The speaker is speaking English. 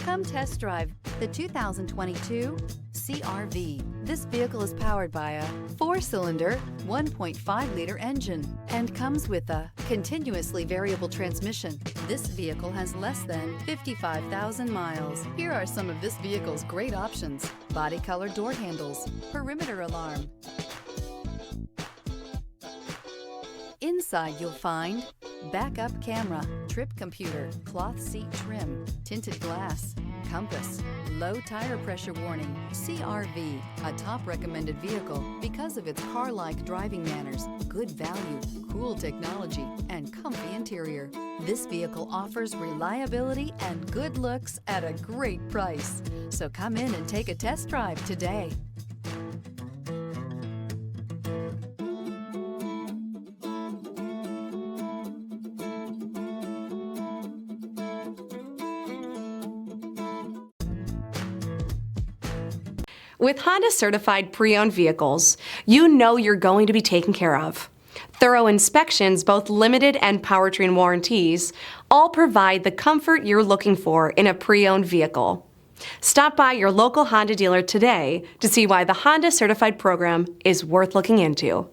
Come test drive the 2022 CR-V. This vehicle is powered by a 4-cylinder, 1.5-liter engine and comes with a continuously variable transmission. This vehicle has less than 55,000 miles. Here are some of this vehicle's great options: body color door handles, perimeter alarm. Inside you'll find backup camera, trip computer, cloth seat trim, tinted glass, compass, low tire pressure warning. CR-V, a top recommended vehicle because of its car-like driving manners, good value, cool technology, and comfy interior. This vehicle offers reliability and good looks at a great price. So come in and take a test drive today. With Honda certified pre-owned vehicles, you know you're going to be taken care of. Thorough inspections, both limited and powertrain warranties, all provide the comfort you're looking for in a pre-owned vehicle. Stop by your local Honda dealer today to see why the Honda certified program is worth looking into.